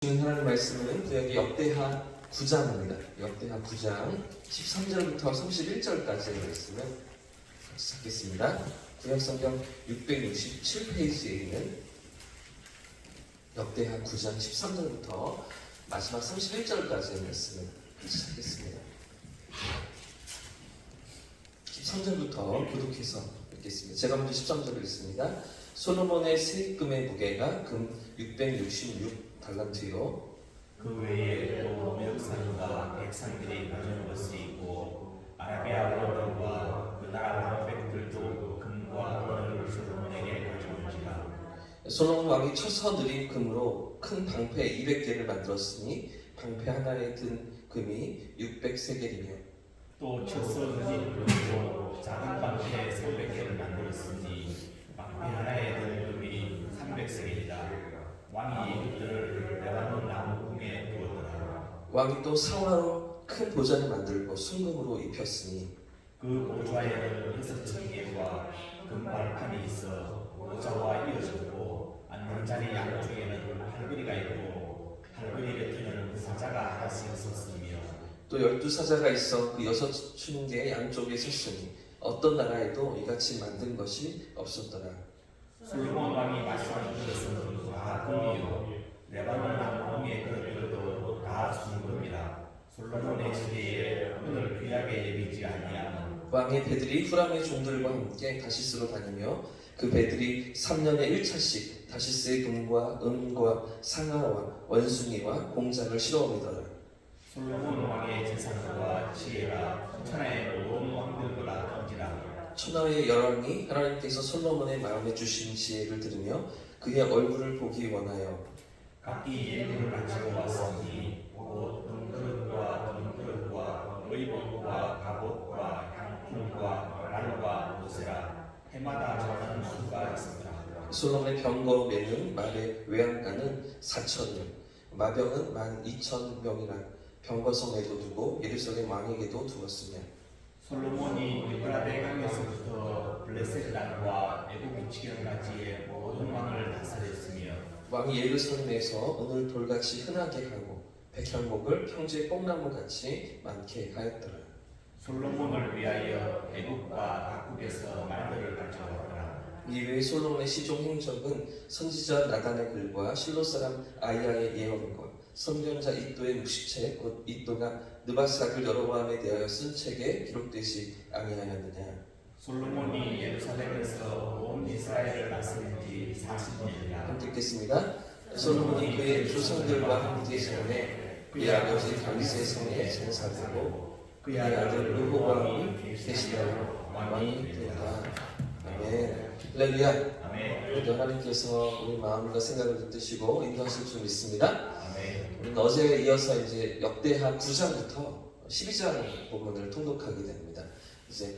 하나님 말씀은 구약의 역대하 9장입니다. 역대하 9장 13절부터 31절까지의 말씀을 같이 찾겠습니다. 구약성경 667페이지에 있는 역대하 9장 13절부터 마지막 31절까지의 말씀을 같이 찾겠습니다. 13절부터 교독해서 읽겠습니다. 제가 먼저 13절을 읽습니다. 솔로몬의 세금의 무게가 금 666달란트요. 그 외에 또 무역상과 백상들이 가져온 것이 있고 아라비아 왕들과 그 나라 방백들도 금과 은을 솔로몬에게 가져온지라. 솔로몬 왕이 쳐서 들인 금으로 큰 방패 200개를 만들었으니 방패 하나에 든 금이 600세겔이며 또 쳐서 들인 금으로 작은 방패 300개를 만들었으니 방패 하나에 든 금이 300세겔이다. 왕이 이들을 레바논 나무궁에 두었더라. 왕이 또 상화로 큰 보좌를 만들고 순금으로 입혔으니 그 보좌에는 6,000개와 금발판이 있어 보좌와 이어졌고 앉는 자리 양쪽에는 팔걸이가 있고 팔걸이 곁에는 사자가 하나씩 섰으며 또 12사자가 있어 그 6층계 양쪽에 섰으니 어떤 나라에도 이같이 만든 것이 없었더라. 솔로몬 왕이 말씀한 것은 다 금이요 레바논 나무궁의 그릇들도 다 순금이라. 솔로몬의 시대에 은을 귀하게 여기지 아니하는 왕의 배들이 후람의 종들과 함께 다시스로 다니며 그 배들이 3년에 1차씩 다시스의 금과 은과 상아와 원숭이와 공작을 실어오더라. 솔로몬 왕의 재산과 지혜가 천하의 모든 왕들보다 큰지라. 천하의 열왕이 하나님께서 솔로몬의 마음에 주신 지혜를 들으며 그의 얼굴을 보기 원하여 각기 예물을 가지고 왔으니 곧 금그릇과 금그릇과 의복과 갑옷과 향품과 말과 옷이라. 해마다 저런 수가 있었더라. 솔로몬의 병거 매는 말의 외양간은 4,000명, 마병은 12,000명이라. 병거성에도 두고 예루살렘 왕에게도 두었으며 솔로몬이 유브라데 강에서부터 블레셋 땅과 애굽 지경까지의 모든 왕을 다스렸으며 왕이 예루살렘에서 은을 돌같이 흔하게 하고 백향목을 평지의 뽕나무같이 많게 하였더라. 솔로몬을 위하여 애굽과 각국에서 말들을 가져왔더라. 이외에 솔로몬의 시종 행적은 선지자 나단의 글과 실로 사람 아이야의 예언과 선견자 이도의 묵시책 곧 이도가 느바스아들 여로보암에 대하여 쓴 책에 기록되지 아니하였느냐. 솔로몬이 예루살렘에서 온 이스라엘을 다스린 지 40년이라. 함께 읽겠습니다. 솔로몬이 그의 조상들과 함께 지내 그의 아버지 다윗의 성에 장사되고 그의 아들 르호보암이 계시다가 왕이 되었다. 아멘. 할렐루야. 아멘. 하나님께서 우리 마음과 생각을 붙드시고 인도하실 줄 믿습니다. 아멘. 우리는 어제에 이어서 이제 역대하 9장부터 12장 부분을 통독하게 됩니다. 이제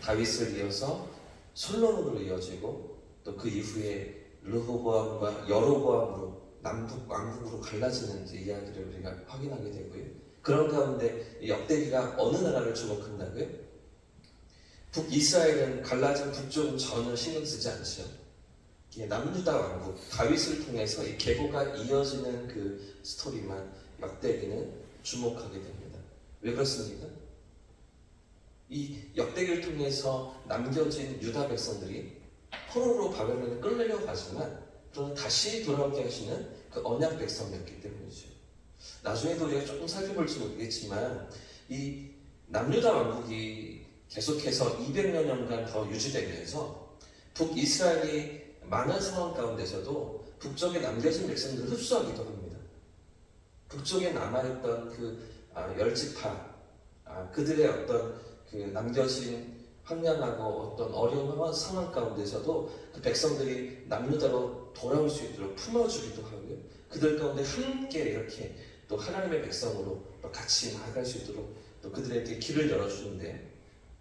다윗을 이어서 솔로몬으로 이어지고 또 그 이후에 르호보암과 여로보암으로 남북 왕국으로 갈라지는 이제 이야기를 우리가 확인하게 되고요. 그런 가운데 역대기가 어느 나라를 주목한다고요? 북이스라엘은 갈라진 북쪽은 전혀 신경 쓰지 않죠. 남유다 왕국 다윗을 통해서 이 계보가 이어지는 그 스토리만 역대기는 주목하게 됩니다. 왜 그렇습니까? 이 역대기를 통해서 남겨진 유다 백성들이 포로로 바벨론에 끌려고 하지만 그러나 다시 돌아오게 하시는 그 언약 백성이었기 때문이죠. 나중에도 우리가 조금 살펴볼지 모르겠지만 이 남유다 왕국이 계속해서 200여 년간 더 유지되면서 북이스라엘이 많은 상황 가운데서도 북쪽에 남겨진 백성들을 흡수하기도 합니다. 북쪽에 남아있던 그 열지파 그들의 어떤 그 남겨진 황량하고 어떤 어려운 상황 가운데서도 그 백성들이 남유다로 돌아올 수 있도록 품어주기도 하고요. 그들 가운데 함께 이렇게 또 하나님의 백성으로 또 같이 나아갈 수 있도록 또 그들에게 길을 열어주는데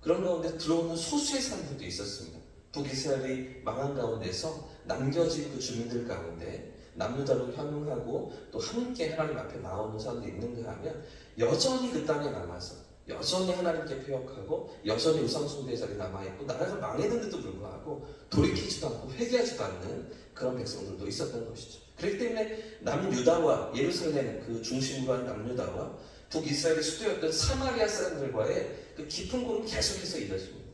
그런 가운데 들어오는 소수의 사람들도 있었습니다. 북이스라엘이 망한 가운데서 남겨진 그 주민들 가운데 남유다로 향하고 또 함께 하나님 앞에 나오는 사람들이 있는가 하면 여전히 그 땅에 남아서 여전히 하나님께 패역하고 여전히 우상숭배자리 남아있고 나라가 망했는데도 불구하고 돌이키지도 않고 회개하지도 않는 그런 백성들도 있었던 것이죠. 그렇기 때문에 남유다와 예루살렘 그 중심으로 한 남유다와 북이스라엘의 수도였던 사마리아 사람들과의 그 깊은 고는 계속해서 이어집니다.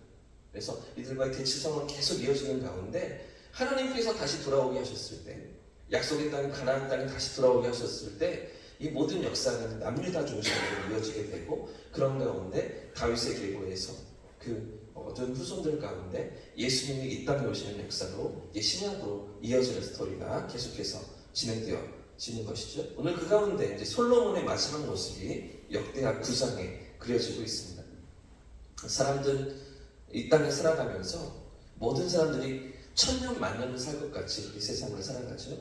그래서 이들과의 대치성은 계속 이어지는 가운데 하나님께서 다시 돌아오게 하셨을 때, 약속의 땅 가나안 땅에 다시 돌아오게 하셨을 때 이 모든 역사는 남유다 중심으로 이어지게 되고, 그런 가운데 다윗의 계보에서 그 모든 후손들 가운데 예수님이 이 땅에 오시는 역사로 신약으로 이어지는 스토리가 계속해서 진행되어지는 것이죠. 오늘 그 가운데 이제 솔로몬의 마지막 모습이 역대하 9장에 그려지고 있습니다. 사람들 이 땅에 살아가면서 모든 사람들이 천년 만년을 살 것 같이 이렇게 세상을 살아가죠.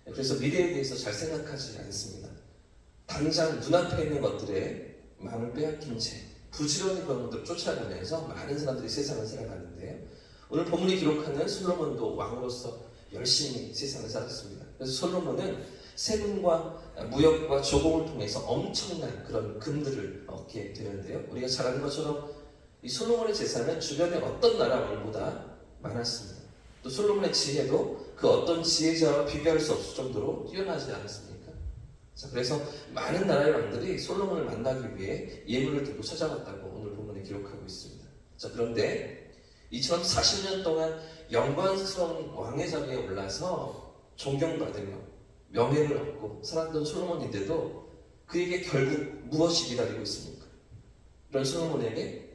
그래서 미래에 대해서 잘 생각하지 않습니다. 당장 눈앞에 있는 것들에 마음을 빼앗긴 채 부지런히 그런 것들을 쫓아가면서 많은 사람들이 세상을 살아가는데요. 오늘 본문이 기록하는 솔로몬도 왕으로서 열심히 세상을 살았습니다. 그래서 솔로몬은 세금과 무역과 조공을 통해서 엄청난 그런 금들을 얻게 되는데요. 우리가 잘 아는 것처럼 이 솔로몬의 재산은 주변의 어떤 나라 왕보다 많았습니다. 또 솔로몬의 지혜도 그 어떤 지혜자와 비교할 수 없을 정도로 뛰어나지 않았습니까? 자, 그래서 많은 나라의 왕들이 솔로몬을 만나기 위해 예물을 들고 찾아왔다고 오늘 본문에 기록하고 있습니다. 자, 그런데 이처럼 40년 동안 영광스러운 왕의 자리에 올라서 존경받으며 명예를 얻고 살았던 솔로몬인데도 그에게 결국 무엇이 기다리고 있습니까? 이런 솔로몬에게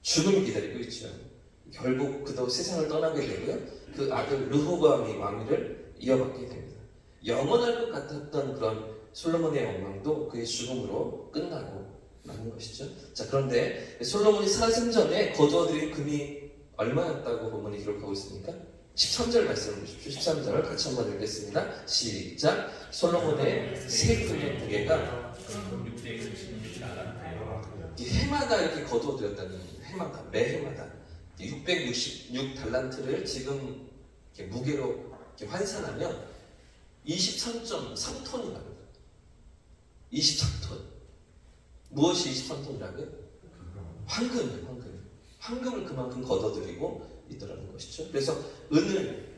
죽음이 기다리고 있죠. 결국 그도 세상을 떠나게 되고요. 그 아들 르호보암이 왕위를 이어받게 됩니다. 영원할 것 같았던 그런 솔로몬의 영광도 그의 죽음으로 끝나고 마는 것이죠. 자, 그런데 솔로몬이 살아생 전에 거두어들인 금이 얼마였다고 본문이 기록하고 있습니까? 13절 말씀을 보십시오. 13절 같이 한번 읽겠습니다. 시작. 솔로몬의 세금의 무게가 666달란트예요. 해마다 이렇게 거두어들였다는, 해마다, 매 해마다 666달란트를 지금 이렇게 무게로 이렇게 환산하면 23.3톤이랍니다. 23톤. 무엇이 23톤이라고요? 황금이에요, 황금. 황금을 그만큼 걷어들이고 있더라는 것이죠. 그래서 은을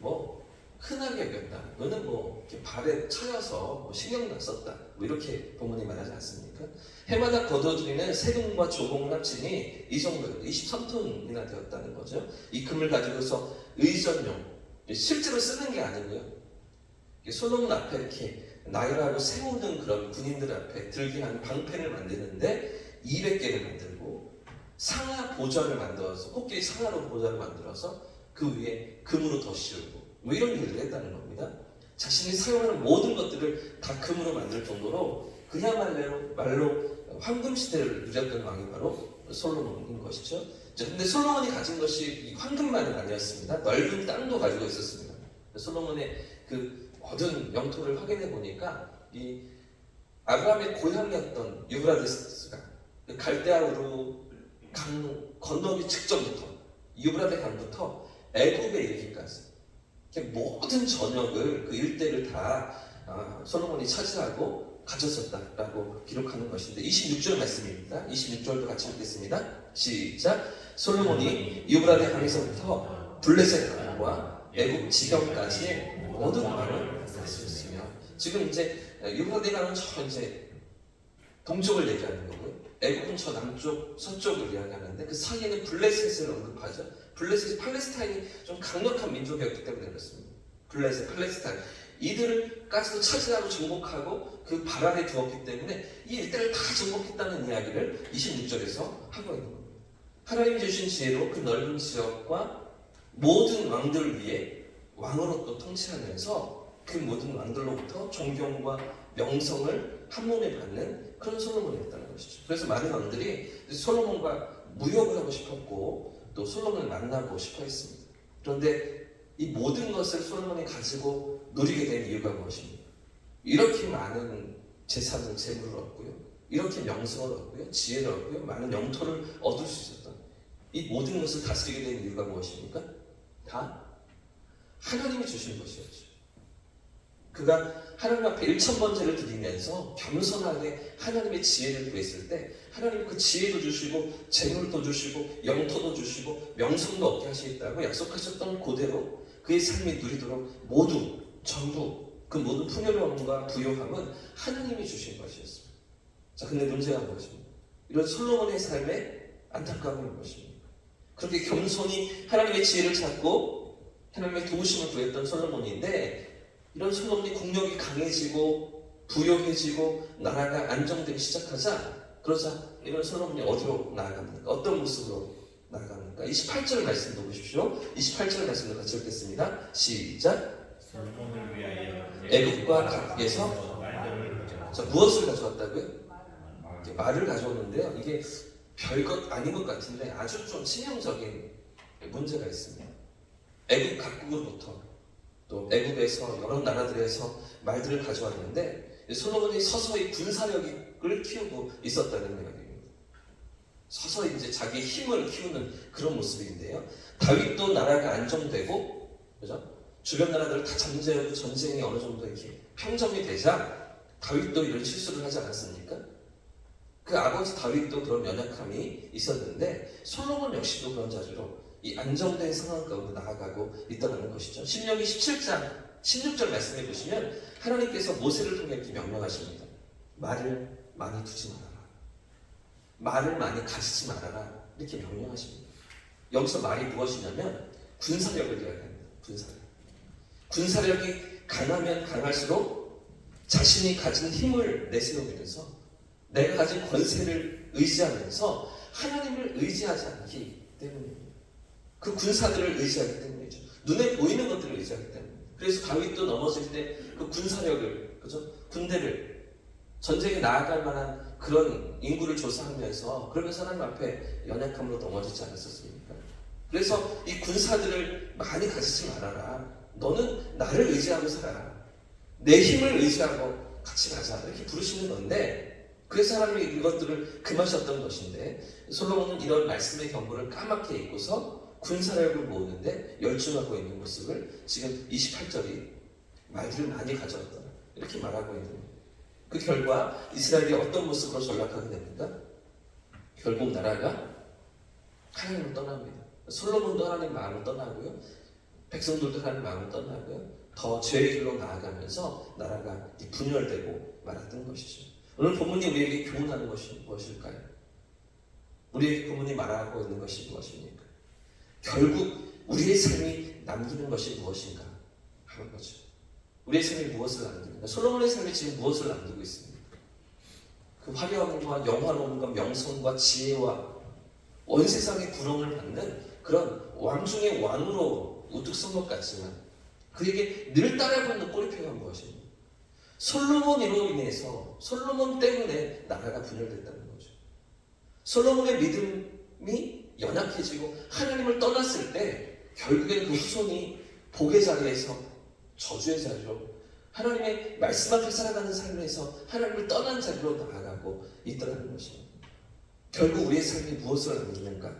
흔하게 여겼다. 은은 이렇게 발에 차여서 신경 났었다. 이렇게 본문이 말하지 않습니까? 해마다 거둬들이는 세금과 조공을 합치니 이 정도 23톤이나 되었다는 거죠. 이 금을 가지고서 의전용, 실제로 쓰는 게 아니고요. 솔로몬 앞에 이렇게 나열하고 세우는 그런 군인들 앞에 들게 하는 방패를 만드는데 200개를 만들고 상하 보좌를 만들어서 코끼리 상하로 보좌를 만들어서 그 위에 금으로 덧씌우고 이런 일을 했다는 겁니다. 자신이 사용하는 모든 것들을 다 금으로 만들 정도로 그야말로 황금 시대를 누렸던 왕이 바로 솔로몬인 것이죠. 근데 솔로몬이 가진 것이 이 황금만은 아니었습니다. 넓은 땅도 가지고 있었습니다. 솔로몬의 그 모든 영토를 확인해 보니까 이 아브라함의 고향이었던 유브라데스가 갈대아우르 강 건너기 직전부터 유브라데 강부터 애굽에 이르기까지 모든 전역을 그 일대를 다 솔로몬이 차지하고 가졌었다라고 기록하는 것인데 26절 말씀입니다. 26절도 같이 읽겠습니다. 시작. 솔로몬이 유브라데 강에서부터 블레셋 강과 애굽 지경까지의 모든 왕을 다스렸으며, 지금 이제 유브라데 강은 저 이제 동쪽을 얘기하는 거고요. 애굽은 저 남쪽, 서쪽을 이야기하는데 그 사이에는 블레셋을 언급하죠. 블레셋이 팔레스타인이 좀 강력한 민족이었기 때문에 그렇습니다. 블레셋, 팔레스타인. 이들까지도 차지하고 정복하고 그 발 아래 두었기 때문에 이 일대를 다 정복했다는 이야기를 26절에서 하고 있는 겁니다. 하나님이 주신 지혜로 그 넓은 지역과 모든 왕들을 위해 왕으로 또 통치하면서 그 모든 왕들로부터 존경과 명성을 한 몸에 받는 그런 솔로몬이었다는 것이죠. 그래서 많은 왕들이 솔로몬과 무역을 하고 싶었고 또 솔로몬을 만나고 싶어 했습니다. 그런데 이 모든 것을 솔로몬이 가지고 누리게 된 이유가 무엇입니까? 이렇게 많은 재산을, 재물을 얻고요. 이렇게 명성을 얻고요. 지혜를 얻고요. 많은 영토를 얻을 수 있었던 이 모든 것을 다스리게 된 이유가 무엇입니까? 다 하나님이 주신 것이었죠. 그가 하나님 앞에 1000번째를 드리면서 겸손하게 하나님의 지혜를 구했을 때 하나님은 그 지혜도 주시고 재물도 주시고 영토도 주시고 명성도 얻게 하시겠다고 약속하셨던 그대로 그의 삶이 누리도록 모두 전부 그 모든 풍요로움과 부요함은 하나님이 주신 것이었습니다. 자, 근데 문제가 무엇입니까? 이런 솔로몬의 삶에 안타까움이 무엇입니까? 그렇게 겸손히 하나님의 지혜를 찾고 하나님의 도우심을 구했던 솔로몬인데, 이런 솔로몬이 국력이 강해지고 부요해지고 나라가 안정되기 시작하자, 그러자 이런 솔로몬이 어디로 나아갑니까? 어떤 모습으로 나아갑니까? 28절 말씀도 보십시오. 28절 말씀도 같이 읽겠습니다. 시작. 솔로몬을 위하여 애굽과 각국에서 말들을 가져왔다. 자, 무엇을 가져왔다고요? 이렇게 말을 가져오는데요. 이게 별것 아닌 것 같은데 아주 좀 치명적인 문제가 있습니다. 애굽 각국으로부터, 또 애굽에서 여러 나라들에서 말들을 가져왔는데, 솔로몬이 서서히 군사력을 키우고 있었다는 이야기입니다. 서서히 이제 자기 힘을 키우는 그런 모습인데요. 다윗도 나라가 안정되고, 그죠? 주변 나라들을 다 잠재우고 전쟁이 어느 정도 이렇게 평정이 되자 다윗도 이런 실수를 하지 않았습니까? 그 아버지 다윗도 그런 연약함이 있었는데, 솔로몬 역시도 그런 자세로 이 안정된 상황 가운데 나아가고 있다는 것이죠. 신명기 17장 16절 말씀해 보시면 하나님께서 모세를 통해 이렇게 명령하십니다. 말을 많이 두지 말아라. 말을 많이 가지지 말아라. 이렇게 명령하십니다. 여기서 말이 무엇이냐면 군사력을 이야기합니다. 군사력이 강하면 강할수록 자신이 가진 힘을 내세우면서 내가 가진 권세를 의지하면서 하나님을 의지하지 않기 때문입니다. 그 군사들을 의지하기 때문이죠. 눈에 보이는 것들을 의지하기 때문입니다. 그래서 다윗도 넘어질 때 그 군사력을, 그죠? 군대를 전쟁에 나아갈 만한 그런 인구를 조사하면서, 그러면서 하나님 앞에 연약함으로 넘어지지 않았었습니까? 그래서 이 군사들을 많이 가지지 말아라. 너는 나를 의지하고 살아라. 내 힘을 의지하고 같이 가자. 이렇게 부르시는 건데, 그래서 하나님이 이것들을 금하셨던 것인데, 솔로몬은 이런 말씀의 경고를 까맣게 잊고서 군사력을 모으는데 열중하고 있는 모습을 지금 28절이 말들을 많이 가져왔다, 이렇게 말하고 있는 거예요. 그 결과 이스라엘이 어떤 모습으로 전락하게 됩니까? 결국 나라가 하나님을 떠납니다. 솔로몬도 하나님 마음을 떠나고요, 백성들도 하나님 마음을 떠나고요, 더 죄의 길로 나아가면서 나라가 분열되고 말았던 것이죠. 오늘 본문이 우리에게 교훈하는 것이 무엇일까요? 우리에게 본문이 말하고 있는 것이 무엇입니까? 결국 우리의 삶이 남기는 것이 무엇인가 하는 거죠. 우리의 삶이 무엇을 남깁니까? 솔로몬의 삶이 지금 무엇을 남기고 있습니까? 그 화려함과 영화로움과 명성과 지혜와 온 세상의 부러움을 받는 그런 왕 중의 왕으로 우뚝 선 것 같지만, 그에게 늘 따라붙는 꼬리표가 무엇입니까? 솔로몬으로 인해서, 솔로몬 때문에 나라가 분열됐다는 거죠. 솔로몬의 믿음이 연약해지고 하나님을 떠났을 때 결국엔 그 후손이 복의 자리에서 저주의 자리로, 하나님의 말씀 앞에 살아가는 삶에서 하나님을 떠난 자리로 나아가고 있더라는 것입니다. 결국 우리의 삶이 무엇을 남기는가?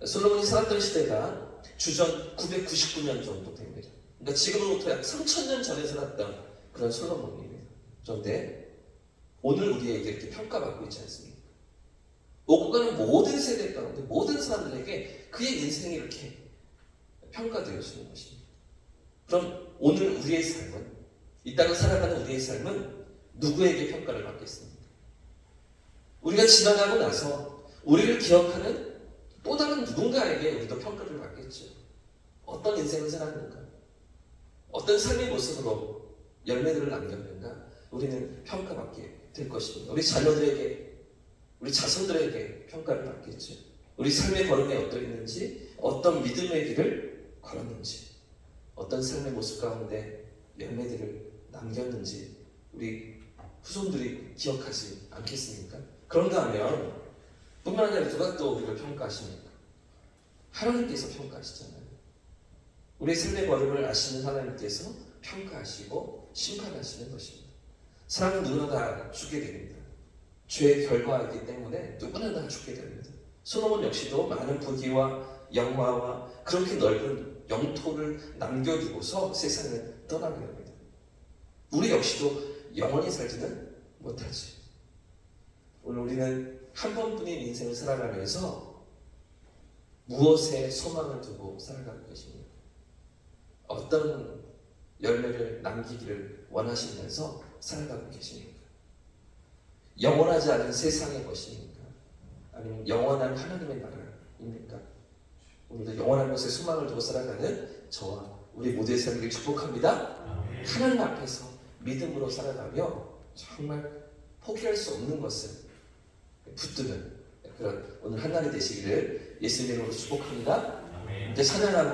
솔로몬이 살았던 시대가 주전 999년 정도 됩니다. 그러니까 지금으로부터 약 3000년 전에 살았던 그런 솔로몬입니다. 그런데 오늘 우리에게 이렇게 평가받고 있지 않습니까? 오고 가는 모든 세대 가운데 모든 사람들에게 그의 인생이 이렇게 평가되어지는 것입니다. 그럼 오늘 우리의 삶은, 이 땅을 살아가는 우리의 삶은 누구에게 평가를 받겠습니까? 우리가 지나가고 나서 우리를 기억하는 또 다른 누군가에게 우리도 평가를 받겠죠. 어떤 인생을 살았는가? 어떤 삶의 모습으로 열매들을 남겼는가? 우리는 평가받게 될 것입니다. 우리 자녀들에게, 우리 자손들에게 평가를 받겠죠. 우리 삶의 걸음이 어떠했는지, 어떤 믿음의 길을 걸었는지, 어떤 삶의 모습 가운데 열매들을 남겼는지 우리 후손들이 기억하지 않겠습니까? 그런가 하면 뿐만 아니라 누가 또 우리를 평가하십니까? 하나님께서 평가하시잖아요. 우리의 삶의 걸음을 아시는 하나님께서 평가하시고 심판하시는 것입니다. 사람은 누구나 다 죽게 됩니다. 죄의 결과이기 때문에 누구나 다 죽게 됩니다. 솔로몬 역시도 많은 부귀와 영화와 그렇게 넓은 영토를 남겨두고서 세상을 떠나게 됩니다. 우리 역시도 영원히 살지는 못하지. 오늘 우리는 한 번뿐인 인생을 살아가면서 무엇에 소망을 두고 살아가고 계십니까? 어떤 열매를 남기기를 원하시면서 살아가고 계십니까? 영원하지 않은 세상의 것입니까? 아니면 영원한 하나님의 나라입니까? 오늘도 영원한 것에 소망을 두고 살아가는 저와 우리 모두의 삶을 축복합니다. 하나님 앞에서 믿음으로 살아가며 정말 포기할 수 없는 것을 붙드는 그런 오늘 한 날이 되시기를 예수님으로 축복합니다. 이제 찬양하고